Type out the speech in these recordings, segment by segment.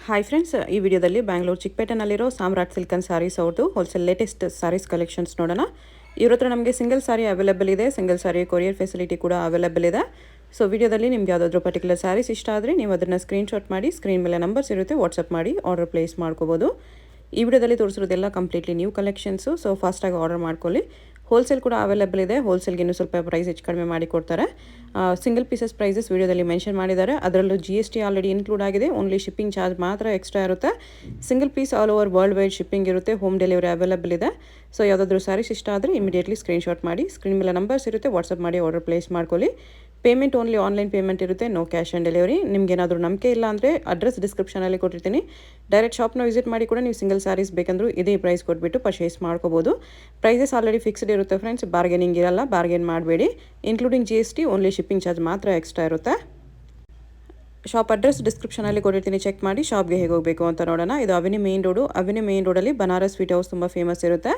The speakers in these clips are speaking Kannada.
ಹಾಯ್ ಫ್ರೆಂಡ್ಸ್, ಈ ವಿಡಿಯೋದಲ್ಲಿ ಬ್ಯಾಂಗ್ಳೂರು ಚಿಕ್ಕಪೇಟೆನಲ್ಲಿರೋ ಸಾಮ್ರಾಟ್ ಸಿಲ್ಕನ್ ಸ್ಯಾರೀಸ್ ಅವ್ರದ್ದು ಹೋಲ್ಸೇಲ್ ಲೇಟೆಸ್ಟ್ ಸ್ಯಾರೀಸ್ ಕಲೆಕ್ಷನ್ಸ್ ನೋಡೋಣ. ಇವ್ರ ಹತ್ರ ನಮಗೆ ಸಿಂಗಲ್ ಸ್ಯಾರಿ ಅವೈಲೇಬಲ್ ಇದೆ, ಸಿಂಗಲ್ ಸ್ಯಾರಿ ಕೊರಿಯರ್ ಫೆಸಿಲಿಟಿ ಕೂಡ ಅವೈಲೇಬಲ್ ಇದೆ. ಸೊ ವಿಡಿಯೋದಲ್ಲಿ ನಿಮ್ಗೆ ಯಾವುದಾದ್ರೂ ಪರ್ಟಿಕ್ಯುಲರ್ ಸ್ಯಾರೀಸ್ ಇಷ್ಟ ಆದರೆ ನೀವು ಅದನ್ನು ಸ್ಕ್ರೀನ್ಶಾಟ್ ಮಾಡಿ ಸ್ಕ್ರೀನ್ ಮೇಲೆ ನಂಬರ್ಸ್ ಇರುತ್ತೆ, ವಾಟ್ಸಪ್ ಮಾಡಿ ಆರ್ಡರ್ ಪ್ಲೇಸ್ ಮಾಡ್ಕೋಬೋದು. ಈ ವಿಡಿಯೋದಲ್ಲಿ ತೋರಿಸಿರೋದೆಲ್ಲ ಕಂಪ್ಲೀಟ್ಲಿ ನ್ಯೂ ಕಲೆಕ್ಷನ್ಸು, ಸೊ ಫಾಸ್ಟಾಗಿ ಆರ್ಡರ್ ಮಾಡ್ಕೊಳ್ಳಿ. ಹೋಲ್ಸೇಲ್ ಕೂಡ ಅವೈಲೇಬಲ್ ಇದೆ, ಹೋಲ್ಸೇಲ್ಗೆ ಇನ್ನೂ ಸ್ವಲ್ಪ ಪ್ರೈಸ್ ಹೆಚ್ಚು ಕಡಿಮೆ ಮಾಡಿ ಕೊಡ್ತಾರೆ. ಸಿಂಗಲ್ ಪೀಸಸ್ ಪ್ರೈಸಸ್ ವಿಡಿಯೋದಲ್ಲಿ ಮೆನ್ಷನ್ ಮಾಡಿದ್ದಾರೆ. ಅದರಲ್ಲೂ GST ಆಲ್ರೆಡಿ ಇನ್ಕ್ಲೂಡ್ ಆಗಿದೆ, ಓನ್ಲಿ ಶಿಪ್ಪಿಂಗ್ ಚಾರ್ಜ್ ಮಾತ್ರ ಎಕ್ಸ್ಟ್ರಾ ಇರುತ್ತೆ. Single piece all over world wide shipping ಇರುತ್ತೆ, ಹೋಮ್ ಡೆಲಿವರಿ ಅವೈಲೇಬಲ್ ಇದೆ. ಸೊ ಯಾವುದಾದ್ರೂ ಸ್ಯಾರೀಸ್ ಇಷ್ಟ ಆದರೆ ಇಮಿಡಿಯೇಟ್ಲಿ ಸ್ಕ್ರೀನ್ಶಾಟ್ ಮಾಡಿ ಸ್ಕ್ರೀನ್ ಮೇಲೆ ನಂಬರ್ಸ್ ಇರುತ್ತೆ, ವಾಟ್ಸಪ್ ಮಾಡಿ ಆರ್ಡರ್ ಪ್ಲೇಸ್ ಮಾಡ್ಕೊಳ್ಳಿ. ಪೇಮೆಂಟ್ ಓನ್ಲಿ ಆನ್ಲೈನ್ ಪೇಮೆಂಟ್ ಇರುತ್ತೆ, ನೋ ಕ್ಯಾಶ್ ಆನ್ ಡೆಲಿವರಿ. ನಿಮ್ಗೆ ಏನಾದರೂ ನಂಬಿಕೆ ಇಲ್ಲ ಅಂದರೆ ಅಡ್ರೆಸ್ ಡಿಸ್ಕ್ರಿಪ್ಷನಲ್ಲಿ ಕೊಟ್ಟಿರ್ತೀನಿ, ಡೈರೆಕ್ಟ್ ಶಾಪ್ನ ವಿಸಿಟ್ ಮಾಡಿ ಕೂಡ ನೀವು ಸಿಂಗಲ್ ಸ್ಯಾರೀಸ್ ಬೇಕಂದ್ರೂ ಇದೇ ಪ್ರೈಸ್ ಕೊಟ್ಬಿಟ್ಟು ಪರ್ಚೇಸ್ ಮಾಡ್ಕೋಬೋದು. ಪ್ರೈಸಸ್ ಆಲ್ರೆಡಿ ಫಿಕ್ಸ್ಡ್ ಇರುತ್ತೆ ಫ್ರೆಂಡ್ಸ್, ಬಾರ್ಗೇನಿಂಗ್ ಇರಲ್ಲ, ಬಾರ್ಗೇನ್ ಮಾಡಬೇಡಿ. Including GST, only shipping charge ಮಾತ್ರ ಎಕ್ಸ್ಟ್ರಾ ಇರುತ್ತೆ. ಶಾಪ್ ಅಡ್ರೆಸ್ ಡಿಸ್ಕ್ರಿಪ್ಷನಲ್ಲಿ ಕೊಟ್ಟಿರ್ತೀನಿ, ಚೆಕ್ ಮಾಡಿ ಶಾಪ್ಗೆ ಹೇಗೆ ಹೋಗಬೇಕು ಅಂತ ನೋಡೋಣ. ಇದು ಅವಿನಿ ಮೇನ್ ರೋಡಲ್ಲಿ ಬನಾರಸ್ ಸ್ವೀಟ್ ಹೌಸ್ ತುಂಬ ಫೇಮಸ್ ಇರುತ್ತೆ.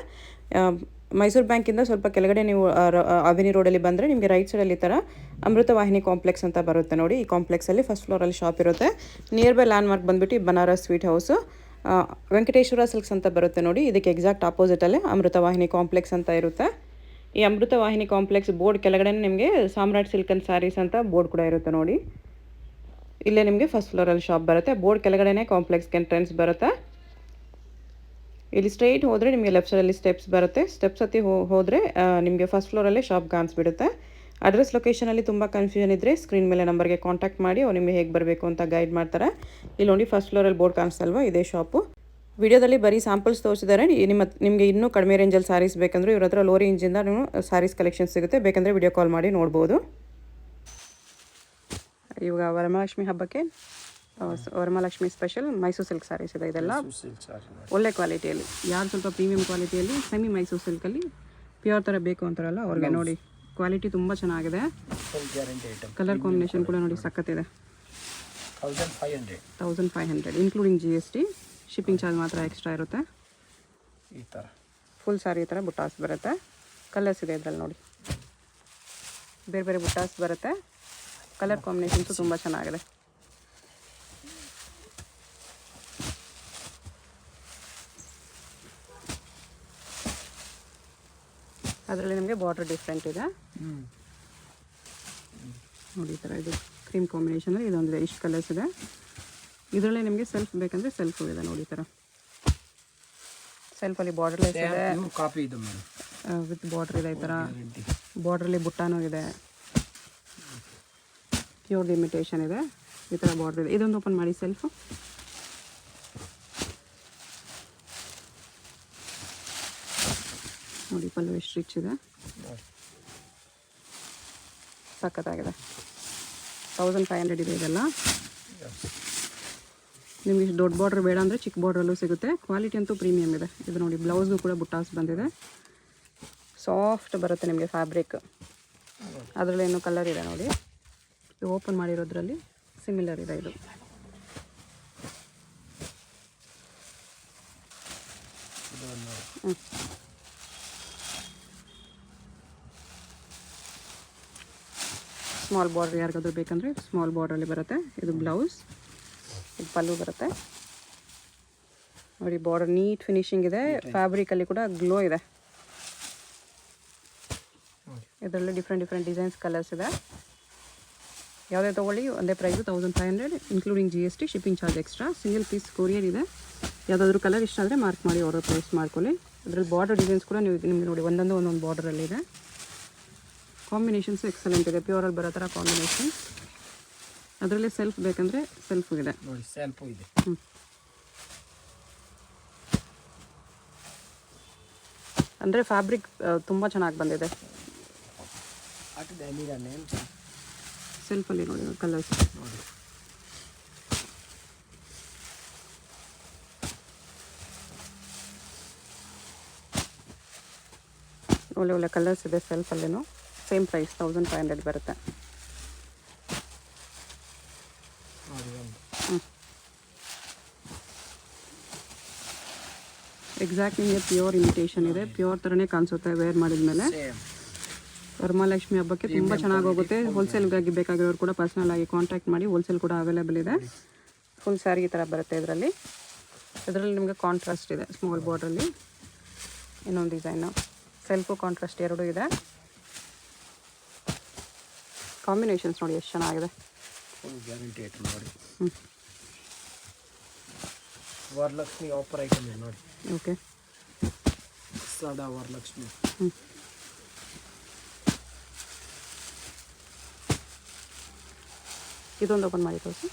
ಮೈಸೂರು ಬ್ಯಾಂಕಿಂದ ಸ್ವಲ್ಪ ಕೆಳಗಡೆ ನೀವು ಅವಿನಿ ರೋಡಲ್ಲಿ ಬಂದರೆ ನಿಮಗೆ ರೈಟ್ ಸೈಡಲ್ಲಿ ಈ ಥರ ಅಮೃತವಾಹಿನಿ ಕಾಂಪ್ಲೆಕ್ಸ್ ಅಂತ ಬರುತ್ತೆ ನೋಡಿ. ಈ ಕಾಂಪ್ಲೆಕ್ಸಲ್ಲಿ ಫಸ್ಟ್ ಫ್ಲೋರಲ್ಲಿ ಶಾಪ್ ಇರುತ್ತೆ. ನಿಯರ್ ಬೈ ಲ್ಯಾಂಡ್ ಮಾರ್ಕ್ ಬಂದುಬಿಟ್ಟು Banaras sweet house, Venkateshwara silks ಅಂತ ಬರುತ್ತೆ ನೋಡಿ. ಇದಕ್ಕೆ ಎಕ್ಸಾಕ್ಟ್ ಆಪೋಸಿಟಲ್ಲೇ ಅಮೃತವಾಹಿನಿ ಕಾಂಪ್ಲೆಕ್ಸ್ ಅಂತ ಇರುತ್ತೆ. ಈ ಅಮೃತವಾಹಿನಿ ಕಾಂಪ್ಲೆಕ್ಸ್ ಬೋರ್ಡ್ ಕೆಳಗಡೆ ನಿಮಗೆ ಸಾಮ್ರಾಟ್ ಸಿಲ್ಕನ್ ಸ್ಯಾರೀಸ್ ಅಂತ ಬೋರ್ಡ್ ಕೂಡ ಇರುತ್ತೆ ನೋಡಿ. ಇಲ್ಲೇ ನಿಮಗೆ ಫಸ್ಟ್ ಫ್ಲೋರಲ್ಲಿ ಶಾಪ್ ಬರುತ್ತೆ, ಬೋರ್ಡ್ ಕೆಳಗಡೆನೇ ಕಾಂಪ್ಲೆಕ್ಸ್ಗೆ ಎಂಟ್ರೆನ್ಸ್ ಬರುತ್ತೆ. ಇಲ್ಲಿ ಸ್ಟ್ರೈಟ್ ಹೋದರೆ ನಿಮಗೆ ಲೆಫ್ಟ್ ಸೈಡಲ್ಲಿ ಸ್ಟೆಪ್ಸ್ ಬರುತ್ತೆ. ಸ್ಟೆಪ್ಸ್ ಹತ್ತಿ ಹೋದರೆ ನಿಮಗೆ ಫಸ್ಟ್ ಫ್ಲೋರಲ್ಲೇ ಶಾಪ್ ಕಾಣಿಸ್ಬಿಡುತ್ತೆ. ಅಡ್ರೆಸ್ ಲೊಕೇಶನಲ್ಲಿ ತುಂಬ ಕನ್ಫ್ಯೂಷನ್ ಇದ್ದರೆ ಸ್ಕ್ರೀನ್ ಮೇಲೆ ನಂಬರ್ಗೆ ಕಾಂಟ್ಯಾಕ್ಟ್ ಮಾಡಿ, ಅವ್ರು ನಿಮಗೆ ಹೇಗೆ ಬರಬೇಕು ಅಂತ ಗೈಡ್ ಮಾಡ್ತಾರೆ. ಇಲ್ಲಿ ನೋಡಿ ಫಸ್ಟ್ ಫ್ಲೋರಲ್ಲಿ ಬೋರ್ಡ್ ಕಾಣಿಸ್ತಲ್ವ, ಇದೇ ಶಾಪು. ವಿಡಿಯೋದಲ್ಲಿ ಬರೀ ಸ್ಯಾಂಪಲ್ಸ್ ತೋರಿಸಿದ್ದಾರೆ. ನಿಮಗೆ ಇನ್ನೂ ಕಡಿಮೆ ರೇಂಜಲ್ಲಿ ಸ್ಯಾರೀಸ್ ಬೇಕಂದ್ರೆ ಇವ್ರ ಹತ್ರ ಲೋ ರೇಂಜಿಂದ ನೀವು ಸ್ಯಾರೀಸ್ ಕಲೆಕ್ಷನ್ ಸಿಗುತ್ತೆ, ಬೇಕಂದರೆ ವಿಡಿಯೋ ಕಾಲ್ ಮಾಡಿ ನೋಡ್ಬೋದು. ಇವಾಗ ವರಮಹಾಲಕ್ಷ್ಮಿ ಹಬ್ಬಕ್ಕೆ ವರಮಹಾಲಕ್ಷ್ಮಿ ಸ್ಪೆಷಲ್ ಮೈಸೂರು ಸಿಲ್ಕ್ ಸ್ಯಾರೀಸ್ ಇದೆ. ಇದೆಲ್ಲ ಒಳ್ಳೆ ಕ್ವಾಲಿಟಿಯಲ್ಲಿ, ಯಾರು ಸ್ವಲ್ಪ ಪ್ರೀಮಿಯಂ ಕ್ವಾಲಿಟಿಯಲ್ಲಿ ಸೆಮಿ ಮೈಸೂರು ಸಿಲ್ಕಲ್ಲಿ ಪ್ಯೂರ್ ಥರ ಬೇಕು ಅಂತಾರಲ್ಲ ಅವ್ರಿಗೆ ನೋಡಿ, ಕ್ವಾಲಿಟಿ ತುಂಬ ಚೆನ್ನಾಗಿದೆ. ಕಲರ್ ಕಾಂಬಿನೇಷನ್ ಕೂಡ ನೋಡಿ ಸಖತ್ತಿದೆ. 1500 ಇನ್ಕ್ಲೂಡಿಂಗ್ GST, ಶಿಪ್ಪಿಂಗ್ ಚಾರ್ಜ್ ಮಾತ್ರ ಎಕ್ಸ್ಟ್ರಾ ಇರುತ್ತೆ. ಈ ಥರ ಫುಲ್ ಸ್ಯಾರಿ ಈ ಥರ ಬುಟ್ಟಾಸ್ ಬರುತ್ತೆ. ಕಲರ್ಸ್ ಇದೆ ಇದರಲ್ಲಿ ನೋಡಿ, ಬೇರೆ ಬೇರೆ ಬುಟ್ಟಾಸ್ ಬರುತ್ತೆ. ಕಲರ್ ಕಾಂಬಿನೇಷನ್ಸು ತುಂಬ ಚೆನ್ನಾಗಿದೆ. ಅದರಲ್ಲಿ ನಿಮಗೆ ಬಾರ್ಡರ್ ಡಿಫ್ರೆಂಟ್ ಇದೆ ನೋಡಿ. ಈ ಥರ ಇದು ಕ್ರೀಮ್ ಕಾಂಬಿನೇಷನಲ್ಲಿ ಇದೊಂದಿದೆ, ಇಷ್ಟು ಕಲರ್ಸ್ ಇದೆ. ಇದರಲ್ಲೇ ನಿಮಗೆ ಸೆಲ್ಫ್ ಬೇಕಂದರೆ ಸೆಲ್ಫು ಇದೆ ನೋಡಿ. ಈ ಥರ ಸೆಲ್ಫಲ್ಲಿ ಬಾರ್ಡರ್ಲೆಸ್ ಇದೆ, ವಿತ್ ಬಾರ್ಡರ್ ಇದೆ. ಈ ಥರ ಬಾರ್ಡ್ರಲ್ಲಿ ಬುಟ್ಟಾನೂ ಇದೆ, ಪ್ಯೂರ್ ಇಮಿಟೇಷನ್ ಇದೆ. ಈ ಥರ ಬಾರ್ಡರ್ ಇದೆ. ಇದೊಂದು ಓಪನ್ ಮಾಡಿ ಸೆಲ್ಫು ನೋಡಿ, ಪಲ್ಲು ಎಷ್ಟು ರಿಚ್ ಇದೆ, ಸಖತ್ತಾಗಿದೆ. 1500 ಇದೆ ಇದೆಲ್ಲ. ನಿಮಗೆ ಇಷ್ಟು ದೊಡ್ಡ ಬಾರ್ಡ್ರ್ ಬೇಡ ಅಂದರೆ ಚಿಕ್ಕ ಬಾರ್ಡ್ರಲ್ಲೂ ಸಿಗುತ್ತೆ. ಕ್ವಾಲಿಟಿ ಅಂತೂ ಪ್ರೀಮಿಯಮ್ ಇದೆ. ಇದು ನೋಡಿ, ಬ್ಲೌಸ್ಗೂ ಕೂಡ ಬುಟ್ಟಾಸ್ ಬಂದಿದೆ, ಸಾಫ್ಟ್ ಬರುತ್ತೆ ನಿಮಗೆ ಫ್ಯಾಬ್ರಿಕ್. ಅದರಲ್ಲಿ ಏನೋ ಕಲರ್ ಇದೆ ನೋಡಿ, ಇದು ಓಪನ್ ಮಾಡಿರೋದ್ರಲ್ಲಿ ಸಿಮಿಲರ್ ಇದೆ. ಇದು ಸ್ಮಾಲ್ ಬಾರ್ಡರ್ ಯಾರಿಗಾದ್ರೂ ಬೇಕಂದರೆ ಸ್ಮಾಲ್ ಬಾರ್ಡ್ರಲ್ಲಿ ಬರುತ್ತೆ. ಇದು ಬ್ಲೌಸ್, ಇದು ಪಲ್ಲು ಬರುತ್ತೆ ನೋಡಿ. ಬಾರ್ಡರ್ ನೀಟ್ ಫಿನಿಶಿಂಗ್ ಇದೆ, ಫ್ಯಾಬ್ರಿಕಲ್ಲಿ ಕೂಡ ಗ್ಲೋ ಇದೆ. ಇದರಲ್ಲಿ ಡಿಫ್ರೆಂಟ್ ಡಿಸೈನ್ಸ್, ಕಲರ್ಸ್ ಇದೆ. ಯಾವುದೇ ತೊಗೊಳ್ಳಿ ಒಂದೇ price 1500 including GST, shipping charge extra. Single piece courier ಇದೆ. ಯಾವುದಾದ್ರೂ ಕಲರ್ ಇಷ್ಟ ಆದರೆ ಮಾರ್ಕ್ ಮಾಡಿ ಆರ್ಡರ್ ಪ್ಲೇಸ್ ಮಾಡ್ಕೊಳ್ಳಿ. ಅದರಲ್ಲಿ ಬಾರ್ಡರ್ ಡಿಸೈನ್ಸ್ ಕೂಡ ನಿಮಗೆ ನೋಡಿ ಒಂದೊಂದು ಬಾರ್ಡರಲ್ಲಿದೆ. ಕಾಂಬಿನೇಷನ್ಸು ಎಕ್ಸಲೆಂಟ್ ಇದೆ, ಪ್ಯೂರಲ್ಲಿ ಬರೋ ಥರ ಕಾಂಬಿನೇಷನ್. ಅದರಲ್ಲಿ ಸೆಲ್ಫ್ ಬೇಕಂದರೆ ಸೆಲ್ಫು ಇದೆ ನೋಡಿ, ಸೆಲ್ಫು ಇದೆ. ಅಂದರೆ ಫ್ಯಾಬ್ರಿಕ್ ತುಂಬ ಚೆನ್ನಾಗಿ ಬಂದಿದೆ. ಸೆಲ್ಫಲ್ಲಿ ನೋಡಿ ಕಲರ್ಸ್ ನೋಡಿ. ಒಳ್ಳೆ ಕಲರ್ಸ್ ಇದೆ ಸೆಲ್ಫಲ್ಲೇನು. ಸೇಮ್ ಪ್ರೈಸ್ 1500 ಬರುತ್ತೆ. ಎಕ್ಸಾಕ್ಟ್ ನಿಮಗೆ ಪ್ಯೂರ್ ಇಮಿಟೇಷನ್ ಇದೆ, ಪ್ಯೂರ್ ಥರನೇ ಕಾಣಿಸುತ್ತೆ ವೇರ್ ಮಾಡಿದ ಮೇಲೆ. ವರಮಹಾಲಕ್ಷ್ಮಿ ಹಬ್ಬಕ್ಕೆ ತುಂಬ ಚೆನ್ನಾಗಿ ಹೋಗುತ್ತೆ. ಹೋಲ್ಸೇಲ್ಗಾಗಿ ಬೇಕಾಗಿರೋರು ಕೂಡ ಪರ್ಸ್ನಲ್ ಆಗಿ ಕಾಂಟ್ಯಾಕ್ಟ್ ಮಾಡಿ, ಹೋಲ್ಸೇಲ್ ಕೂಡ ಅವೈಲೇಬಲ್ ಇದೆ. ಫುಲ್ ಸ್ಯಾರಿ ಈ ಥರ ಬರುತ್ತೆ ಇದರಲ್ಲಿ. ನಿಮಗೆ ಕಾಂಟ್ರಾಸ್ಟ್ ಇದೆ, ಸ್ಮಾಲ್ ಬಾರ್ಡ್ರಲ್ಲಿ ಇನ್ನೊಂದು ಡಿಸೈನು, ಸೆಲ್ಫು ಕಾಂಟ್ರಾಸ್ಟ್ ಎರಡೂ ಇದೆ. ಕಾಂಬಿನೇಷನ್ಸ್ ನೋಡಿ ಎಷ್ಟು ಚೆನ್ನಾಗಿದೆ. ಫುಲ್ ಗ್ಯಾರಂಟಿ ಐಟಮ್ ನೋಡಿ. ವರಲಕ್ಷ್ಮಿ ಆಫರ್ ಐಟಮ್ ಇದೆ ನೋಡಿ. ಓಕೆ, ಸದಾ ವರಲಕ್ಷ್ಮಿ. ಇದೊಂದು ಓಪನ್ ಮಾಡಿ ತೋರಿಸಿ.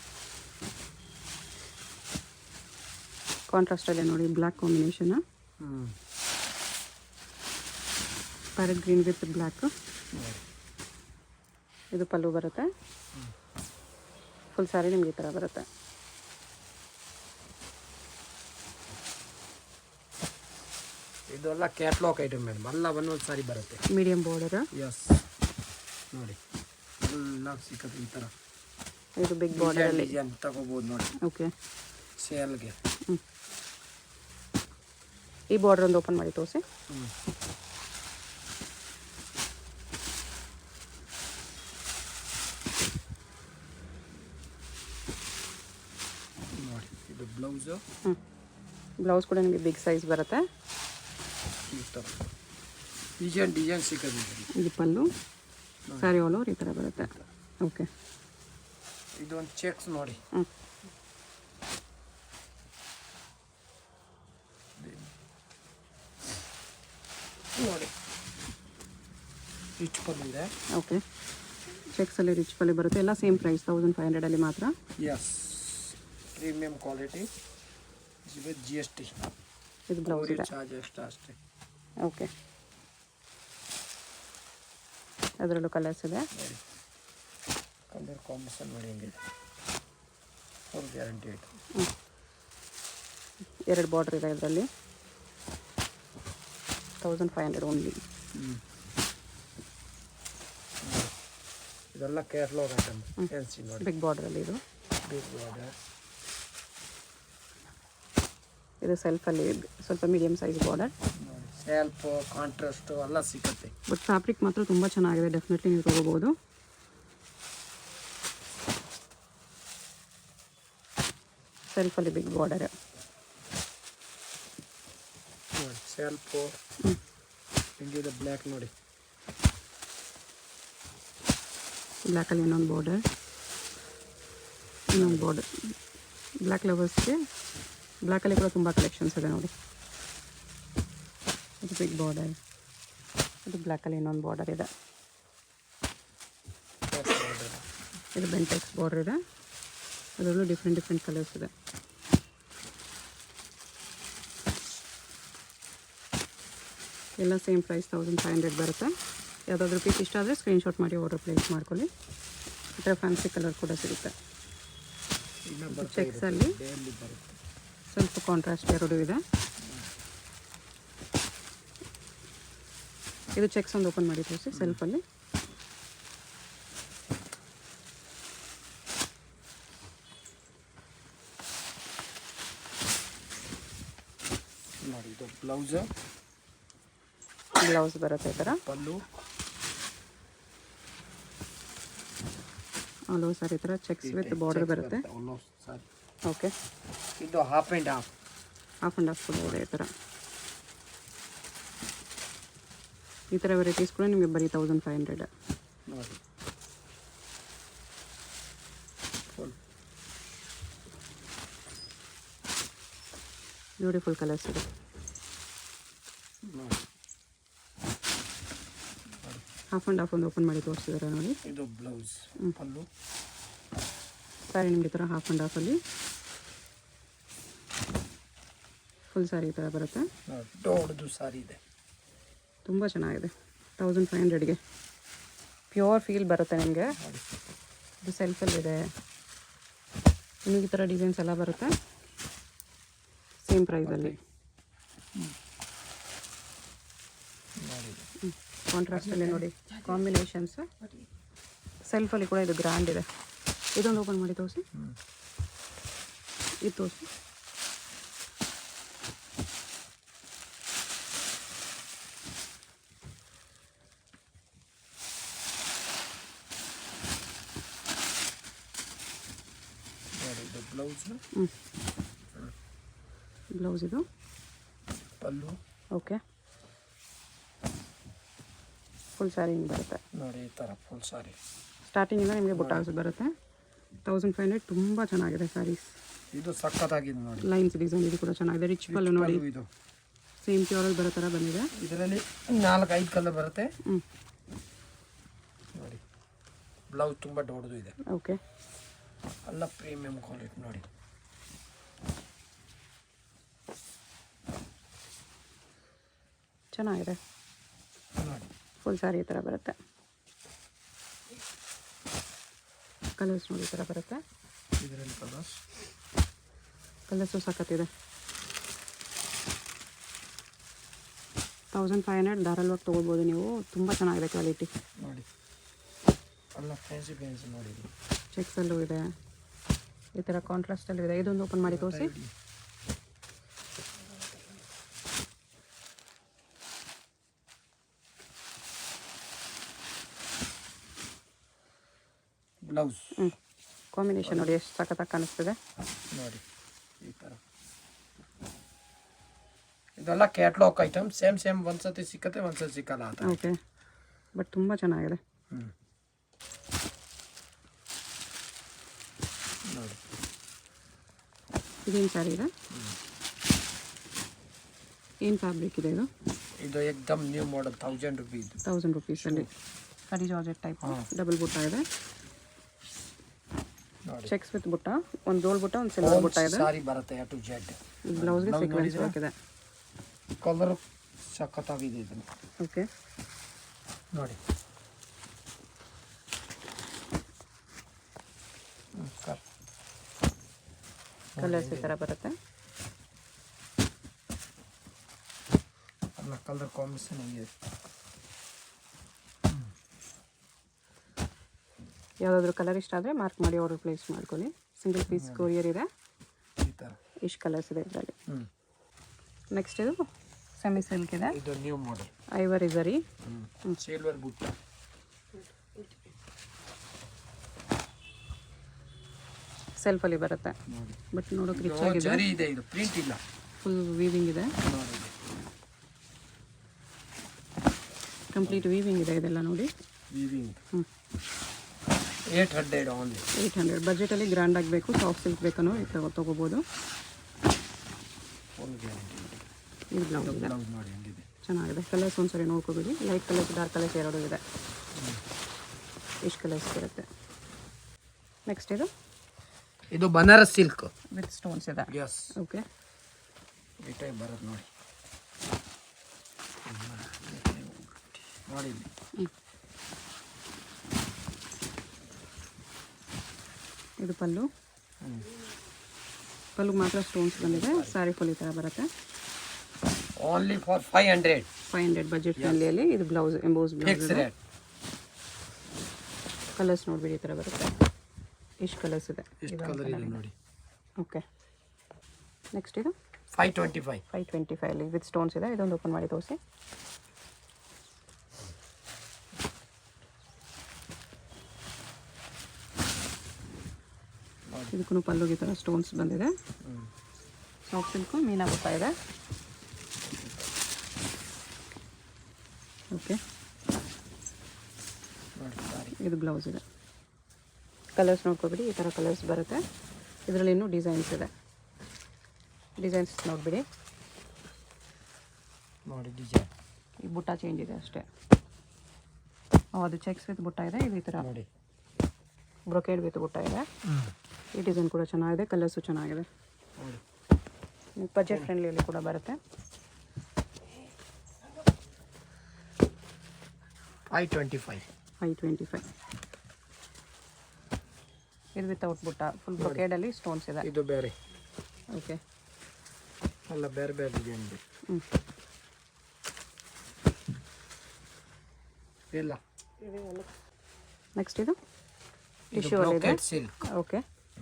ಕಾಂಟ್ರಾಸ್ಟಲ್ಲೇ ನೋಡಿ, black combination, parrot green with black. ಇದು ಪಲ್ಲು ಬರುತ್ತೆ. ಫುಲ್ ಸ್ಯಾರಿ ನಿಮ್ಗೆ ಈ ಥರ ಬರುತ್ತೆ. ಇದೆಲ್ಲ ಕ್ಯಾಟ್ಲಾಗ್ ಐಟಮ್ ಮೇಡಮ್, ಎಲ್ಲ ಒಂದೊಂದು ಸಾರಿ ಬರುತ್ತೆ. Medium border. ಎಸ್ ನೋಡಿ, ಎಲ್ಲ ಸಿಕ್ಕತ್ತೆ ಈ ಥರ. ಇದು ಬಿಗ್ ಬಾರ್ಡರಲ್ಲಿ ಡಿಸೈನ್ ತಗೋಬೋದು ನೋಡಿ. ಓಕೆ, ಸೇಲ್ಗೆ. ಈ ಬಾರ್ಡರ್ ಒಂದು ಓಪನ್ ಮಾಡಿ ತೋರಿಸಿ. ನೋಡಿ, ಇದು ಬ್ಲೌಸು. ಬ್ಲೌಸ್ ಕೂಡ ನಿಮಗೆ ಬಿಗ್ ಸೈಜ್ ಬರುತ್ತೆ. ಈ ಥರ ಡಿಸೈನ್ ಸಿಕ್ಕತ್ತೆ. ಇದು ಪಲ್ಲು, ಸ್ಯಾರಿ ಆಲ್ ಓವರ್ ಈ ಥರ ಬರುತ್ತೆ. ಓಕೆ, ಇದೊಂದು ಚೆಕ್ಸ್ ನೋಡಿ. ನೋಡಿ, ರಿಚ್ ಪಲ್ಲು ಇದೆ. ಓಕೆ, ಚೆಕ್ಸಲ್ಲಿ ರಿಚ್ ಪಲ್ಲು ಬರುತ್ತೆ. ಎಲ್ಲ ಸೇಮ್ ಪ್ರೈಸ್ 1500 ಮಾತ್ರ. Yes, premium quality with GST. ಇದು ಬ್ಲೌಸ್ ಇದೆ. ಚಾರ್ಜ್ ಎಕ್ಸ್ಟ್ರಾ ಅಷ್ಟೇ. ಓಕೆ, ಅದರಲ್ಲೂ ಕಲರ್ಸ್ ಇದೆ. ಕಲರ್ ಕಾಂಬಿನೇಷನ್ ನೋಡಿ ಹೆಂಗಿದೆ. Full guarantee item. ಎರಡು ಬಾರ್ಡ್ರ್ ಇದೆ ಇದರಲ್ಲಿ. 1500 ಓನ್ಲಿ. ಇದೆಲ್ಲ ಕ್ಯಾಟ್ಲಾಗ್ ಐಟಮ್. ಫ್ಯಾನ್ಸಿ ನೋಡಿ, ಬಿಗ್ ಬಾರ್ಡ್ರಲ್ಲಿ ಇದು. Big border. ಇದು ಸೆಲ್ಫಲ್ಲಿ ಸ್ವಲ್ಪ ಮೀಡಿಯಮ್ ಸೈಜ್ ಬಾರ್ಡರ್. ನೋಡಿ, ಸೆಲ್ಫ್ ಕಾಂಟ್ರಾಸ್ಟ್ ಎಲ್ಲ ಸಿಕ್ಕತ್ತೆ. ಬಟ್ ಫ್ಯಾಬ್ರಿಕ್ ಮಾತ್ರ ತುಂಬ ಚೆನ್ನಾಗಿದೆ, ಡೆಫಿನೆಟ್ಲಿ ನೀವು ತೊಗೋಬೋದು. ಸೆಲ್ಫಲ್ಲಿ ಬಿಗ್ ಬಾರ್ಡರ್. ನೋಡಿ, ಸೆಲ್ಫ್ ಹಿಂಗಿದೆ. ಬ್ಲ್ಯಾಕ್ ನೋಡಿ, ಬ್ಲ್ಯಾಕಲ್ಲಿ ಇನ್ನೊಂದು ಬಾರ್ಡರ್, ಇನ್ನೊಂದು ಬಾರ್ಡರ್. ಬ್ಲ್ಯಾಕ್ ಲವರ್ಸ್ಗೆ ಬ್ಲ್ಯಾಕಲ್ಲಿ ಕೂಡ ತುಂಬ ಕಲೆಕ್ಷನ್ಸ್ ಇದೆ ನೋಡಿ. ಇದು ಬಿಗ್ ಬಾರ್ಡರ್, ಇದು ಬ್ಲ್ಯಾಕಲ್ಲಿ ಇನ್ನೊಂದು ಬಾರ್ಡರ್ ಇದೆ. ಇದು ಬೆಂಟೆಕ್ಸ್ ಬಾರ್ಡರ್ ಇದೆ. ಅದರಲ್ಲೂ ಡಿಫ್ರೆಂಟ್ ಕಲರ್ಸ್ ಇದೆ. ಎಲ್ಲ ಸೇಮ್ ಪ್ರೈಸ್ 1500 ಬರುತ್ತೆ. ಯಾವುದಾದ್ರೂ ಪೀಸ್ ಇಷ್ಟ ಆದರೆ ಸ್ಕ್ರೀನ್ಶಾಟ್ ಮಾಡಿ ಆರ್ಡರ್ ಪ್ಲೇಸ್ ಮಾಡ್ಕೊಳ್ಳಿ. ಈ ಥರ ಫ್ಯಾನ್ಸಿ ಕಲರ್ ಕೂಡ ಸಿಗುತ್ತೆ. ಚೆಕ್ಸಲ್ಲಿ ಸ್ವಲ್ಪ ಕಾಂಟ್ರಾಸ್ಟ್ ಎರಡೂ ಇದೆ. ಇದು ಚೆಕ್ಸ್ ಒಂದು ಓಪನ್ ಮಾಡಿ ತೋರಿಸಿ. ಸೆಲ್ಫಲ್ಲಿ ನೋಡಿ, ಇದು ಬ್ಲೌಸ್ ಬರುತ್ತೆ ಈ ಥರ. ಪಲ್ಲು ಆಲ್ ಓವರ್ ಸಾರಿ ಈ ಥರ ಚೆಕ್ಸ್ ವಿತ್ ಬಾರ್ಡರ್ ಬರುತ್ತೆ. ಓಕೆ, ಇದು ಹಾಫ್ ಆ್ಯಂಡ್ ಹಾಫ್ ಕೂಡ ಇದೆ ಈ ಥರ. ಈ ಥರ ವೆರೈಟೀಸ್ ಕೂಡ ನಿಮಗೆ ಬರೀ 1500. ನೋಡಿ, ಬ್ಯೂಟಿಫುಲ್ ಕಲರ್ಸ್ ಇದೆ. ಹಾಫ್ ಆ್ಯಂಡ್ ಹಾಫ್ ಒಂದು ಓಪನ್ ಮಾಡಿ ತೋರಿಸಿದ್ದಾರೆ ನೋಡಿ. ಇದು ಬ್ಲೌಸ್, ಪಲ್ಲು. ಸ್ಯಾರಿ ನಿಮಗೆ ಈ ಥರ ಹಾಫ್ ಆ್ಯಂಡ್ ಹಾಫಲ್ಲಿ ಫುಲ್ ಸ್ಯಾರಿ ಈ ಥರ ಬರುತ್ತೆ. ದೊಡ್ಡದು ಸಾರಿ ಇದೆ, ತುಂಬ ಚೆನ್ನಾಗಿದೆ. 1500ಗೆ ಪ್ಯೂರ್ ಫೀಲ್ ಬರುತ್ತೆ ನಿಮಗೆ. ಇದು ಸೆಲ್ಫಲ್ಲಿದೆ. ನಿಮಗೆ ಈ ಥರ ಡಿಸೈನ್ಸ್ ಎಲ್ಲ ಬರುತ್ತೆ ಸೇಮ್ ಪ್ರೈಸಲ್ಲಿ. ಕಾಂಟ್ರಾಸ್ಟಲ್ಲಿ ನೋಡಿ ಕಾಂಬಿನೇಷನ್ಸ್. ಸೆಲ್ಫಲ್ಲಿ ಕೂಡ ಇದು ಗ್ರ್ಯಾಂಡ್ ಇದೆ. ಇದೊಂದು ಓಪನ್ ಮಾಡಿ ತೋರಿಸಿ. ಇದು ತೋರಿಸಿ. ನೋಡಿ, ಇದು ಬ್ಲೌಸ್. ಬ್ಲೌಸ್ ಇದು ಪಲ್ಲು ಓಕೆ ಫುಲ್ ಸ್ಯಾರಿ ಹಿಂಗೆ ಬರುತ್ತೆ ನೋಡಿ ಈ ಥರ ಫುಲ್ ಸಾರಿ. ಸ್ಟಾರ್ಟಿಂಗಿಂದ ನಿಮಗೆ ಬುಟ್ಟಾಸ್ ಬರುತ್ತೆ 1500 ತುಂಬ ಚೆನ್ನಾಗಿದೆ ಸ್ಯಾರೀಸ್. ಇದು ಸಖತ್ತಾಗಿದೆ ನೋಡಿ. ಲೈನ್ಸ್ ಡಿಸೈನ್ ಇದು ಕೂಡ ಚೆನ್ನಾಗಿದೆ. ರಿಚ್ ಪಲ್ಲು ನೋಡಿ ಇದು ಸೇಮ್ ಪ್ಯೂರಲ್ಲಿ ಬರೋ ಥರ ಬಂದಿದೆ. ಇದರಲ್ಲಿ 4-5 ಕಲರ್ ಬರುತ್ತೆ ನೋಡಿ. ಬ್ಲೌಸ್ ತುಂಬ ದೊಡ್ಡದು ಇದೆ. ಓಕೆ ಎಲ್ಲ ಪ್ರೀಮಿಯಂ ಕ್ವಾಲಿಟಿ ನೋಡಿ. ಚೆನ್ನಾಗಿದೆ ನೋಡಿ ಫುಲ್ ಸ್ಯಾರಿ ಈ ಥರ ಬರುತ್ತೆ. ಕಲರ್ಸ್ ನೋಡಿ ಈ ಥರ ಬರುತ್ತೆ. ಇದರಲ್ಲಿ ಕಲರ್ಸು ಸಖತ್ತಿದೆ. 1500 ಧಾರಾಳವಾಗಿ ತೊಗೋಬೋದು ನೀವು. ತುಂಬ ಚೆನ್ನಾಗಿದೆ ಕ್ವಾಲಿಟಿ ನೋಡಿ. ಎಲ್ಲ ಫ್ಯಾನ್ಸಿ ನೋಡಿ. ಚೆಕ್ಸಲ್ಲೂ ಇದೆ, ಈ ಥರ ಕಾಂಟ್ರಾಸ್ಟಲ್ಲೂ ಇದೆ. ಇದೊಂದು ಓಪನ್ ಮಾಡಿ ತೋರಿಸಿ. ಬ್ಲೌಸ್ ಕಾಂಬಿನೇಷನ್ ನೋಡಿ ಎಷ್ಟು ಸಖತ್ತಾಗಿ ಕಾಣಿಸ್ತಿದೆ ನೋಡಿ. ಈ ಥರ ಇದೆಲ್ಲ ಕ್ಯಾಟ್ಲಾಗ್ ಐಟಮ್. ಸೇಮ್ ಒಂದ್ಸತಿ ಸಿಕ್ಕತ್ತೆ ಒಂದ್ಸತಿ ಸಿಕ್ಕಲ್ಲ ಅಂತ. ಓಕೆ ಬಟ್ ತುಂಬ ಚೆನ್ನಾಗಿದೆ ನೋಡಿ. ಇದೇನು ಸ್ಯಾರಿ ಇದೆ? ಏನು ಫ್ಯಾಬ್ರಿಕ್ ಇದೆ ಇದು? ಇದು ಏಕ್ದಮ್ ನ್ಯೂ ಮಾಡೆಲ್ 1000 ರುಪೀಸ್. 1000 ರುಪೀಸಲ್ಲಿ ಕಡಿ ಜಾರ್ಜೆಟ್ ಟೈಪ್ ಡಬಲ್ ಬುಟ್ಟ ಇದೆ. ಚೆಕ್ಸ್ ವಿತ್ ಬುಟ್ಟ, ಒಂದು ಗೋಲ್ಡ್ ಬುಟ್ಟ, ಒಂದು ಸಿಲ್ವರ್ ಬುಟ್ಟ ಇದೆ. ಸಾರಿ ಬರುತ್ತೆ A to Z. ಬ್ಲೌಸ್ಗೆ ಸೀಕ್ವೆನ್ಸ್ ವರ್ಕ್ ಇದೆ. ಕಲರ್ ಸಖತ್ತಾಗಿದೆ ಇದನ್ನು. ಓಕೆ ನೋಡಿ. ಕಲರ್ಸ್ ಈ ಥರ ಬರುತ್ತೆ. ಎಲ್ಲ ಕಲರ್ ಕಾಂಬಿನೇಷನ್ ಆಗಿದೆ. ಯಾವುದಾದ್ರೂ ಕಲರ್ ಇಷ್ಟ ಆದರೆ ಮಾರ್ಕ್ ಮಾಡಿ ಆರ್ಡರ್ ಪ್ಲೇಸ್ ಮಾಡ್ಕೊಳ್ಳಿ. ಸಿಂಗಲ್ ಪೀಸ್ ಕೊರಿಯರ್ ಇದೆ. ಈ ಥರ ಇಷ್ಟು ಕಲರ್ಸ್ ಇದೆ ಇದರಲ್ಲಿ. ನೆಕ್ಸ್ಟ್ ಇದು ಸೆಮಿ ಸಿಲ್ಕ್ ಇದೆ. ಇದು ನ್ಯೂ ಮಾಡೆಲ್ ಐವರಿ ಝರಿ ಸಿಲ್ವರ್ ಬುಟ್ಟ. ಸೆಲ್ಫಲ್ಲಿ ಬರುತ್ತೆ ಬಟ್ ನೋಡೋಕೆ ರಿಚ್ ಆಗಿದೆ. ಜರಿ ಇದೆ, ಇದು ಪ್ರಿಂಟ್ ಇಲ್ಲ, ಫುಲ್ ವೀವಿಂಗ್ ಇದೆ. ನೋಡಿ. ಕಂಪ್ಲೀಟ್ ವೀವಿಂಗ್ ಇದೆ ಇದೆಲ್ಲ ನೋಡಿ. Weaving 800 only. 800 ಬಜೆಟಲ್ಲಿ ಗ್ರ್ಯಾಂಡ್ ಆಗಬೇಕು, ಸಾಫ್ಟ್ ಸಿಲ್ಕ್ ಬೇಕನ್ನೋ ತೊಗೋಬೋದು. Full guarantee. ಇದು ಬ್ಲೌಸ್ ಇದೆ. ಬ್ಲೌಸ್ ನೋಡಿ ಹೆಂಗಿದೆ. ಚೆನ್ನಾಗಿದೆ. ಕಲರ್ಸ್ ಒಂದ್ಸರಿ ನೋಡ್ಕೋಬೇಡಿ. ಲೈಟ್ ಕಲರ್ಸ್ ಡಾರ್ಕ್ ಕಲರ್ಸ್ ಎರಡೂ ಇದೆ. ಇಷ್ಟು ಕಲರ್ಸ್ ಬರುತ್ತೆ. ನೆಕ್ಸ್ಟ್ ಇದು ಬನಾರಸ್ ಸಿಲ್ಕ್ ವಿತ್ ಸ್ಟೋನ್ಸ್ ಇದೆ. ಎಸ್ ಓಕೆ ಈ ಟೈಪ್ ಬರುತ್ತೆ ನೋಡಿ. ನೋಡಿ ಇದು ಪಲ್ಲು. ಪಲ್ಲು ಮಾತ್ರ ಸ್ಟೋನ್ಸ್ ಬಂದಿದೆ. ಸ್ಯಾರಿ ಫುಲ್ ಈ ಥರ ಬರುತ್ತೆ. ಓನ್ಲಿ ಫಾರ್ 500 ಬಜೆಟ್ ಫ್ರೆಂಡ್ಲಿಯಲ್ಲಿ. ಇದು ಬ್ಲೌಸ್ ಎಂಬೋಸ್ ಬ್ಲೌಸ್ ಫಿಕ್ಸ್ ಇದೆ. ರೇಟ್. ಕಲರ್ಸ್ ನೋಡ್ಬಿಡಿ ಈ ಥರ ಬರುತ್ತೆ. ಇಷ್ಟು ಕಲರ್ಸ್ ಇದೆ. ಇಷ್ಟು ಕಲರ್ ಇದೆ ನೋಡಿ. ಓಕೆ ನೆಕ್ಸ್ಟ್ ಇದು 525 ಅಲ್ಲಿ ವಿತ್ ಸ್ಟೋನ್ಸ್ ಇದೆ. ಇದೊಂದು ಓಪನ್ ಮಾಡಿ ತೋರಿಸಿ. ಇದಕ್ಕೂ ಪಲ್ಲುಗೆ ಈ ಥರ ಸ್ಟೋನ್ಸ್ ಬಂದಿದೆ. ಸಾಫ್ಟ್ ಸಿಲ್ಕು ಮೀನಾ ಬುಟ್ಟ ಇದೆ. ಓಕೆ ಇದು ಬ್ಲೌಸ್ ಇದೆ. ಕಲರ್ಸ್ ನೋಡ್ಕೊಬಿಡಿ. ಈ ಥರ ಕಲರ್ಸ್ ಬರುತ್ತೆ. ಇದರಲ್ಲಿ ಇನ್ನೂ ಡಿಸೈನ್ಸ್ ಇದೆ. ಡಿಸೈನ್ಸ್ ನೋಡಿಬಿಡಿ ನೋಡಿ. ಡಿಸೈನ್ ಈ ಬುಟ್ಟ ಚೇಂಜ್ ಇದೆ ಅಷ್ಟೇ. ಅದು ಚೆಕ್ಸ್ ವಿತ್ ಬುಟ್ಟ ಇದೆ. ಇದು ಈ ಥರ ನೋಡಿ. ಬ್ರೊಕೇಡ್ ವಿತ್ ಬುಟ್ಟ ಇದೆ. ಈ ಡಿಸೈನ್ ಕೂಡ ಚೆನ್ನಾಗಿದೆ. ಕಲರ್ಸು ಚೆನ್ನಾಗಿದೆ. ಬಜೆಟ್ ಫ್ರೆಂಡ್ಲಿಯಲ್ಲಿ ಕೂಡ ಬರುತ್ತೆ. 525 ಇದು ವಿತೌಟ್ ಬುಟ್ಟ ಫುಲ್ ಬ್ರೊಕೇಡಲ್ಲಿ ಸ್ಟೋನ್ಸ್ ಇದೆ. ಇದು ಬೇರೆ. ಓಕೆ ಎಲ್ಲ ಬೇರೆ ಬೇರೆ ಡಿಸೈನ್ ಇದೆ. ಇಲ್ಲ ನೆಕ್ಸ್ಟ್ ಇದು ಟಿಶ್ಯೂ ಅಲ್ಲಿ ಇದೆ. ಸಿಲ್ಕ್. ಓಕೆ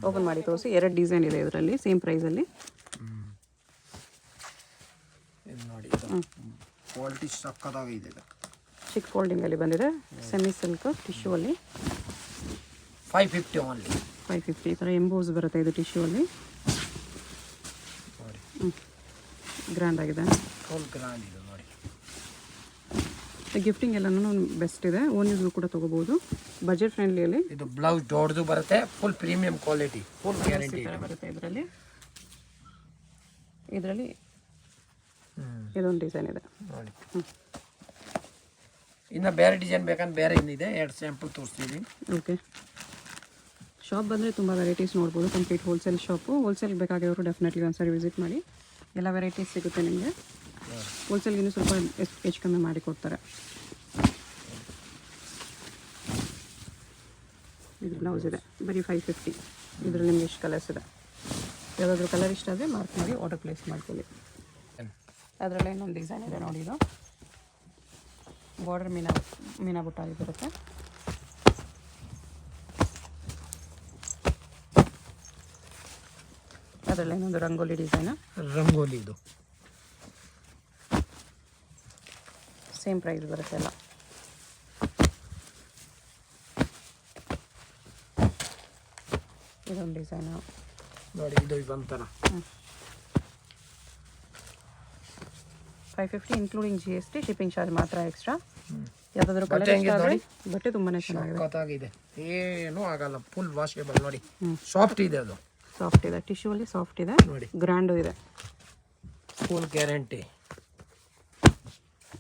ಓಪನ್ ಮಾಡಿ ತೋರಿಸಿ. 2 ಡಿಸೈನ್ ಇದೆ ಇದರಲ್ಲಿ ಸೇಮ್ ಪ್ರೈಸಲ್ಲಿ. ಇದು ನೋಡಿ. ಕ್ವಾಲಿಟಿ ಸಕ್ಕತ್ತಾಗಿದೆ. ಇದು ಚಿಕ್ ಫೋಲ್ಡಿಂಗಲ್ಲಿ ಬಂದಿದೆ. ಸೆಮಿ ಸಿಲ್ಕ್ ಟಿಶ್ಯೂ ಅಲ್ಲಿ 550 ಓನ್ಲಿ. 550 ಈ ಥರ ಎಂಬೋಸ್ ಬರುತ್ತೆ ಇದು ಟಿಶ್ಯೂ ಅಲ್ಲಿ. ಗ್ರ್ಯಾಂಡ್ ಆಗಿದೆ. ಫುಲ್ ಗ್ರ್ಯಾಂಡ್ ಇದು ನೋಡಿ. ಗಿಫ್ಟಿಂಗ್ ಎಲ್ಲನೂ ಬೆಸ್ಟ್ ಇದೆ. ಓನ್ ಯೂಸ್ಗೂ ಕೂಡ ತೊಗೋಬೋದು. ಬಜೆಟ್ ಫ್ರೆಂಡ್ಲಿಯಲ್ಲಿ ಇದು ಬ್ಲೌಸ್ ದೊಡ್ಡದು ಬರುತ್ತೆ. Full premium quality, full guarantee ಬರುತ್ತೆ. ಇದರಲ್ಲಿ ಇದೊಂದು ಡಿಸೈನ್ ಇದೆ ನೋಡಿ. ಇನ್ನು ಬೇರೆ ಡಿಸೈನ್ ಬೇಕಂದ್ರೆ ಬೇರೆ ಇನ್ನಿದೆ, 2 ಸ್ಯಾಂಪಲ್ ತೋರಿಸ್ತೀವಿ. ಓಕೆ. ಶಾಪ್ ಬಂದರೆ ತುಂಬ ವೆರೈಟೀಸ್ ನೋಡ್ಬೋದು. Complete wholesale shop. ಹೋಲ್ಸೇಲ್ ಬೇಕಾಗಿರೋರು ಡೆಫಿನೆಟ್ಲಿ ಒಂದ್ಸರಿ ವಿಸಿಟ್ ಮಾಡಿ. ಎಲ್ಲ ವೆರೈಟೀಸ್ ಸಿಗುತ್ತೆ ನಿಮಗೆ. ಹೋಲ್ಸೇಲ್ಗೆ ಇನ್ನೂ ಸ್ವಲ್ಪ ಹೆಚ್ಚು ಕಮ್ಮಿ ಮಾಡಿ ಕೊಡ್ತಾರೆ. ಇದು ಬ್ಲೌಸ್ ಇದೆ, ಬರೀ 550. ಇದರಲ್ಲಿ ನಿಮ್ಗೆ ಎಷ್ಟು ಕಲರ್ಸ್ ಇದೆ. ಯಾವುದಾದ್ರೂ ಕಲರ್ ಇಷ್ಟ ಆದರೆ ಮಾರ್ಕ್ ಮಾಡಿ ಆರ್ಡರ್ ಪ್ಲೇಸ್ ಮಾಡ್ಕೊಳ್ಳಿ. ಅದರಲ್ಲೇ ಇನ್ನೊಂದು ಡಿಸೈನ್ ಇದೆ ನೋಡಿ. ಇದು ಬಾರ್ಡರ್ ಮೀನಾ ಬುಟ್ಟಾಗಿ ಬರುತ್ತೆ. ಅದರಲ್ಲೇ ಇನ್ನೊಂದು ರಂಗೋಲಿ ಡಿಸೈನ್. ರಂಗೋಲಿ ಇದು ಸೇಮ್ ಪ್ರೈಸ್ ಬರುತ್ತೆ ಎಲ್ಲ. ಇದೊಂದು ಡಿಸೈನು ನೋಡಿ. ಇದು ಒಂಥರ 550 ಇನ್ಕ್ಲೂಡಿಂಗ್ GST. ಶಿಪ್ಪಿಂಗ್ ಚಾರ್ಜ್ ಮಾತ್ರ ಎಕ್ಸ್ಟ್ರಾ. ಯಾವುದಾದ್ರೂ ಕಲರ್ ಇಷ್ಟ ಆದರೆ ಬಟ್ಟೆ ತುಂಬಾ ಚೆನ್ನಾಗಿದೆ. ಏನೂ ಆಗಲ್ಲ. ಫುಲ್ ವಾಷೇಬಲ್ ನೋಡಿ. ಸಾಫ್ಟ್ ಇದೆ, ಅದು ಸಾಫ್ಟ್ ಇದೆ. ಟಿಶ್ಯೂ ಅಲ್ಲಿ ಸಾಫ್ಟ್ ಇದೆ ನೋಡಿ. ಗ್ರ್ಯಾಂಡು ಇದೆ. Full guarantee.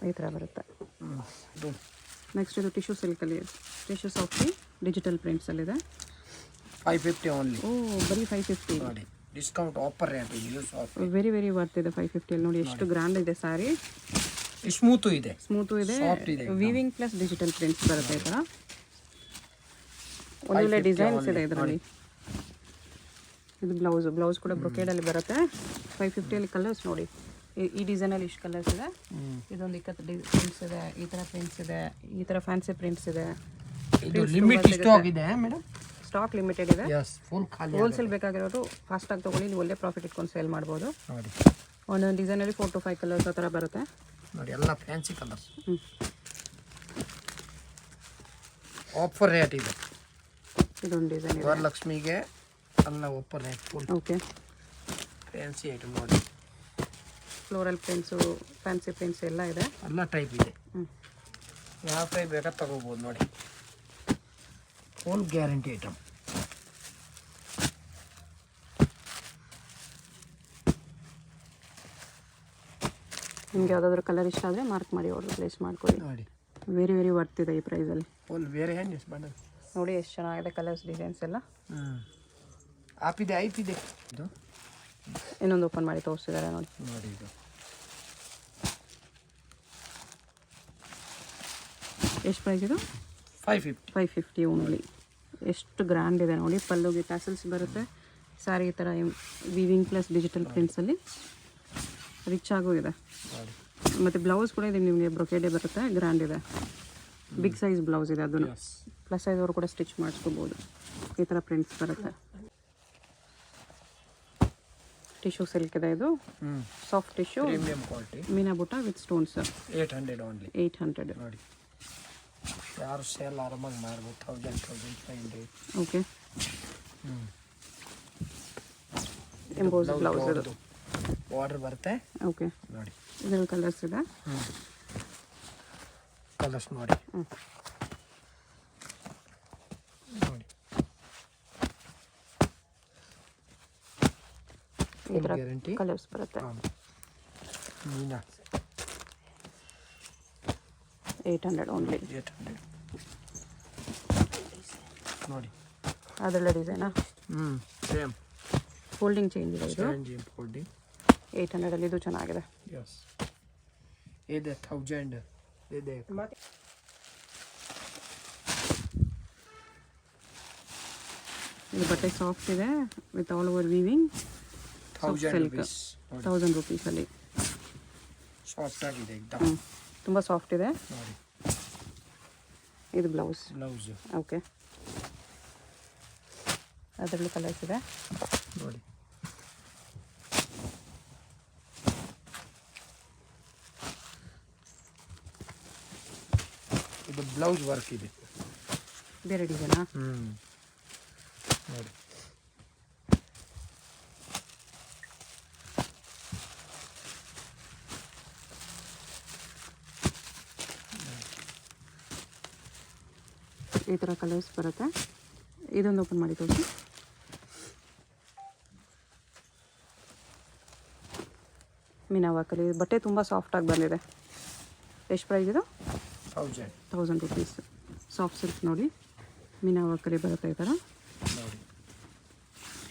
ಈ ಥರ ಬರುತ್ತೆ. ನೆಕ್ಸ್ಟ್ ಇದು ಟಿಶ್ಯೂ ಸಿಲ್ಕಲ್ಲಿ, ಟಿಶ್ಯೂ ಸಾಫ್ಟಿ ಡಿಜಿಟಲ್ ಪ್ರಿಂಟ್ಸಲ್ಲಿದೆ. 550 ಓನ್ಲಿ. ಓ, ಬರೀ 550 ನೋಡಿ. Discount offer rate use of. Very very worth ಇದೆ 550 ಅಲ್ಲಿ. ನೋಡಿ ಎಷ್ಟು ಗ್ರ್ಯಾಂಡ್ ಇದೆ ಸ್ಯಾರಿ. ಸ್ಮೂತು ಇದೆ, ಸ್ಮೂತು ಇದೆ. ಸಾಫ್ಟ್ ಇದೆ. ವೀವಿಂಗ್ ಪ್ಲಸ್ ಡಿಜಿಟಲ್ ಪ್ರಿಂಟ್ಸ್ ಬರುತ್ತೆ ಈ ಥರ. ಒಳ್ಳೊಳ್ಳೆ ಡಿಸೈನ್ಸ್ ಇದೆ ಇದರಲ್ಲಿ. ಇದು ಬ್ಲೌಸ್ ಕೂಡ ಬ್ರೊಕೇಡಲ್ಲಿ ಬರುತ್ತೆ. 550 ಅಲ್ಲಿ ಕಲರ್ಸ್ ನೋಡಿ. ಈ ಡಿಸೈನಲ್ಲಿ ಇಷ್ಟು ಕಲರ್ಸ್ ಇದೆ. ಇದೊಂದು ಇಕ್ಕತ್ತು ಪ್ರಿಂಟ್ಸ್ ಇದೆ, ಈ ಥರ ಪ್ರಿಂಟ್ಸ್ ಇದೆ, ಈ ಥರ ಫ್ಯಾನ್ಸಿ ಪ್ರಿಂಟ್ಸ್ ಇದೆ. ಇದು ಲಿಮಿಟ್ ಸ್ಟಾಕ್ ಇದೆ ಮೇಡಮ್. ಸ್ಟಾಕ್ ಲಿಮಿಟೆಡ್ ಇದೆ. ಫುಲ್ ಖಾಲಿ. ಹೋಲ್ಸೇಲ್ ಬೇಕಾಗಿರೋರು ಫಾಸ್ಟಾಗಿ ತೊಗೊಳ್ಳಿ. ನೀವು ಒಳ್ಳೆ ಪ್ರಾಫಿಟ್ ಇಟ್ಕೊಂಡು ಸೇಲ್ ಮಾಡ್ಬೋದು. ನೋಡಿ. ಒಂದೊಂದು ಡಿಸೈನಲ್ಲಿ 4 to 5 ಕಲರ್ಸ್ ಆ ಥರ ಬರುತ್ತೆ ನೋಡಿ. ಎಲ್ಲ ಫ್ಯಾನ್ಸಿ ಕಲರ್ಸ್. ಆಫರ್ ರೇಟ್ ಇದೆ. ಇದೊಂದು ಡಿಸೈನ್ ಇದೆ. ವರಲಕ್ಷ್ಮಿಗೆ ಎಲ್ಲ offer rate full. Okay. Fancy item ನೋಡಿ. ಫ್ಲೋರಲ್ ಪ್ರಿಂಟ್ಸು, ಫ್ಯಾನ್ಸಿ ಪ್ರಿಂಟ್ಸ್ ಎಲ್ಲ ಇದೆ. ಎಲ್ಲ ಟೈಪ್ ಇದೆ. ಯಾವ ಟೈಪ್ ಬೇಕಾದ್ರೆ ತಗೋಬೋದು ನೋಡಿ. Full guarantee item. ನಿಮ್ಗೆ ಯಾವುದಾದ್ರೂ ಕಲರ್ ಇಷ್ಟ ಆದರೆ ಮಾರ್ಕ್ ಮಾಡಿ ಆರ್ಡರ್ ಪ್ಲೇಸ್ ಮಾಡ್ಕೊಳ್ಳಿ. ನೋಡಿ. ವೆರಿ ವೆರಿ ವರ್ತ್ ಇದೆ ಈ ಪ್ರೈಸಲ್ಲಿ. ಫುಲ್ ಬೇರೆ ಏನು ಬಣ್ಣ ನೋಡಿ ಎಷ್ಟು ಚೆನ್ನಾಗಿದೆ ಕಲರ್ಸ್, ಡಿಸೈನ್ಸ್ ಎಲ್ಲ. ಆಪಿದೆ, ಐಪಿದೆ. ಇದು ಇನ್ನೊಂದು ಓಪನ್ ಮಾಡಿ ತೋರಿಸಿದ್ದಾರೆ ನೋಡಿ. ನೋಡಿ ಇದು ಎಷ್ಟು ಪ್ರೈಸ್ ಇದು? 550 ಓನ್ಲಿ. ಎಷ್ಟು ಗ್ರ್ಯಾಂಡ್ ಇದೆ ನೋಡಿ. ಪಲ್ಲುಗೆ ಟ್ಯಾಸಲ್ಸ್ ಬರುತ್ತೆ. ಸ್ಯಾರಿ ಈ ಥರ ವೀವಿಂಗ್ ಪ್ಲಸ್ ಡಿಜಿಟಲ್ ಪ್ರಿಂಟ್ಸಲ್ಲಿ ರಿಚ್ ಆಗೂ ಇದೆ. ಮತ್ತು ಬ್ಲೌಸ್ ಕೂಡ ಇದು ನಿಮಗೆ ಬ್ರೊಕೇಡೆ ಬರುತ್ತೆ. ಗ್ರ್ಯಾಂಡ್ ಇದೆ. ಬಿಗ್ ಸೈಜ್ ಬ್ಲೌಸ್ ಇದೆ. ಅದನ್ನು ಪ್ಲಸ್ ಸೈಜ್ ಅವರು ಕೂಡ ಸ್ಟಿಚ್ ಮಾಡಿಸ್ಕೋಬೋದು. ಈ ಥರ ಪ್ರಿಂಟ್ಸ್ ಬರುತ್ತೆ. ಟಿಶ್ಯೂ ಸಿಲ್ಕ್ ಇದೆ. ಇದು ಸಾಫ್ಟ್ ಟಿಶ್ಯೂ, ಪ್ರೀಮಿಯಂ ಕ್ವಾಲಿಟಿ. ಮೀನಾ ಬುಟ್ಟ ವಿತ್ ಸ್ಟೋನ್ಸ್. 800 ಓನ್ಲಿ. 800 ನೋಡಿ. ಯಾರು ಸೇಲ್ ಆರಾಮಾಗಿ ಮಾಡ್ಬೋದು. 1500. ಓಕೆ. ಎಂಬೋಸ್ ಬ್ಲೌಸ್ ಇದು. ಬಾರ್ಡರ್ ಬರುತ್ತೆ. ಓಕೆ. ನೋಡಿ. ಇದರಲ್ಲಿ ಕಲರ್ಸ್ ಇದೆ. ಕಲರ್ಸ್ ನೋಡಿ. ನೋಡಿ. ಇದರ ಗ್ಯಾರಂಟಿ ಕಲರ್ಸ್ ಬರುತ್ತೆ. ಮೀನಾ 800 ಓನ್ಲಿ. 800 ನೋಡಿ. ಅದರಲ್ಲೇ ಡಿಸೈನಾ? ಸೇಮ್ ಫೋಲ್ಡಿಂಗ್ ಚೇಂಜ್ ಇದೆ ಇದು. ಫೋಲ್ಡಿಂಗ್ 800 ಅಲ್ಲಿ ಇದು ಚೆನ್ನಾಗಿದೆ. ಯಸ್. ಇದೆ 1000 ಇದೆ. ಇದು ಬಟ್ಟೆ ಸಾಫ್ಟ್ ಇದೆ with all over weaving. 1000 silk rupees. 1000 ರೂಪೀಸಲ್ಲಿ. ಸಾಫ್ಟ್ ಆಗಿದೆ एकदम. ತುಂಬ ಸಾಫ್ಟ್ ಇದೆ. ನೋಡಿ. ಇದು ಬ್ಲೌಸ್. ಓಕೆ. ಅದರಲ್ಲಿ ಕಲರ್ಸ್ ಇದೆ ನೋಡಿ. ಇದು ಬ್ಲೌಸ್ ವರ್ಕ್ ಇದೆ. ಬೇರೆ ಡಿಸೈನಾ? ನೋಡಿ. ಈ ಥರ ಕಲರ್ಸ್ ಬರುತ್ತೆ. ಇದೊಂದು ಓಪನ್ ಮಾಡಿ ತೋರಿಸಿ. ಮೀನಾ ವರ್ಕಲ್ಲಿ ಬಟ್ಟೆ ತುಂಬ ಸಾಫ್ಟಾಗಿ ಬಂದಿದೆ. ಎಷ್ಟು ಪ್ರೈಸ್ ಇದು? 1000 ರುಪೀಸ್. ಸಾಫ್ಟ್ ಸಿಲ್ಕ್ ನೋಡಿ, ಮೀನಾ ವರ್ಕಲ್ಲಿ ಬರುತ್ತೆ ಈ ಥರ.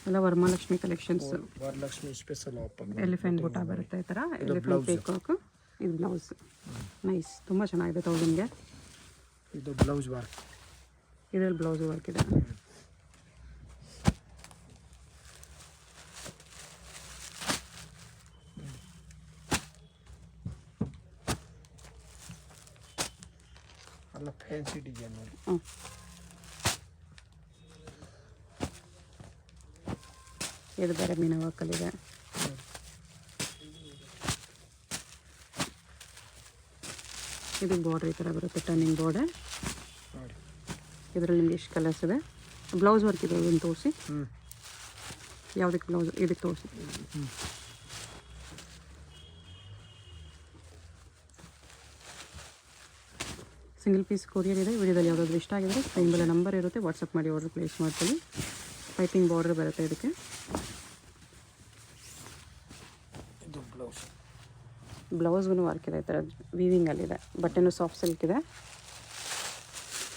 ಎಲ್ಲ Varamahalakshmi collections. Varalakshmi special offer. Elephant ಬುಟ್ಟ ಬರುತ್ತೆ ಈ ಥರ. Elephant peacock. ಇದು ಬ್ಲೌಸ್. ನೈಸ್, ತುಂಬ ಚೆನ್ನಾಗಿದೆ 1000ಗೆ. ಇದು ಬ್ಲೌಸ್ ವರ್ಕ್. ಇದರಲ್ಲಿ ಬ್ಲೌಸ್ ವರ್ಕ್ ಇದೆ. ಅಲ್ಲ ಫ್ಯಾನ್ಸಿ ಡಿಸೈನ್ ನೋಡಿ. ಇದು ಬೇರೆ ಮೀನಾ ವರ್ಕಲ್ಲಿದೆ. ಇದು ಬಾರ್ಡರ್ ಈ ಥರ ಬರುತ್ತೆ, ಟರ್ನಿಂಗ್ ಬಾರ್ಡರ್. ನೋಡಿ ಇದರಲ್ಲಿ ನಿಮ್ಗೆ ಎಷ್ಟು ಕಲರ್ಸ್ ಇದೆ. ಬ್ಲೌಸ್ ವರ್ಕ್ ಇದೆ, ಇದನ್ನು ತೋರಿಸಿ. ಯಾವುದಕ್ಕೆ ಬ್ಲೌಸ್? ಇದಕ್ಕೆ ತೋರಿಸಿ. ಸಿಂಗಲ್ ಪೀಸ್ ಕೊರಿಯರ್ ಇದೆ. ವಿಡಿಯೋದಲ್ಲಿ ಯಾವುದಾದ್ರು ಇಷ್ಟ ಆಗಿದ್ರೆ ಸ್ಕ್ರೀನ್ ಮೇಲೆ ನಂಬರ್ ಇರುತ್ತೆ, ವಾಟ್ಸಪ್ ಮಾಡಿ ಆರ್ಡರ್ ಪ್ಲೇಸ್ ಮಾಡ್ಕೊಳ್ಳಿ. ಪೈಪಿಂಗ್ ಬಾರ್ಡರ್ ಬರುತ್ತೆ ಇದಕ್ಕೆ. ಇದು ಬ್ಲೌಸ್. ಬ್ಲೌಸ್ಗೂ ವರ್ಕ್ ಇದೆ ಈ ಥರ, ವೀವಿಂಗಲ್ಲಿದೆ. ಬಟ್ಟೆನೂ ಸಾಫ್ಟ್ ಸಿಲ್ಕ್ ಇದೆ.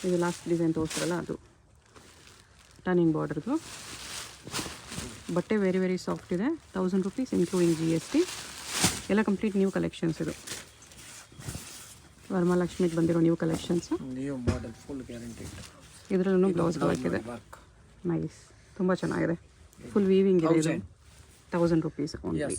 ಇದು ಲಾಸ್ಟ್ ಡಿಸೈನ್ ತೋರಿಸ್ತಾರಲ್ಲ ಅದು ಟರ್ನಿಂಗ್ ಬಾರ್ಡರ್ದು. ಬಟ್ಟೆ ವೆರಿ ವೆರಿ ಸಾಫ್ಟ್ ಇದೆ. 1000 ರುಪೀಸ್ ಇನ್ಕ್ಲೂಡಿಂಗ್ GST. ಎಲ್ಲ ಕಂಪ್ಲೀಟ್ ನ್ಯೂ ಕಲೆಕ್ಷನ್ಸ್ ಇದು. ವರಮಹಾಲಕ್ಷ್ಮಿಗೆ ಬಂದಿರೋ new collections. New model, full guarantee. ಇದರಲ್ಲೂ ಬ್ಲೌಸ್ ವರ್ಕ್ ಇದೆ. ನೈಸ್, ತುಂಬ ಚೆನ್ನಾಗಿದೆ. ಫುಲ್ ವೀವಿಂಗ್ ಇದೆ ಇದು. 1000 ರುಪೀಸ್ ಓನ್ಲಿ.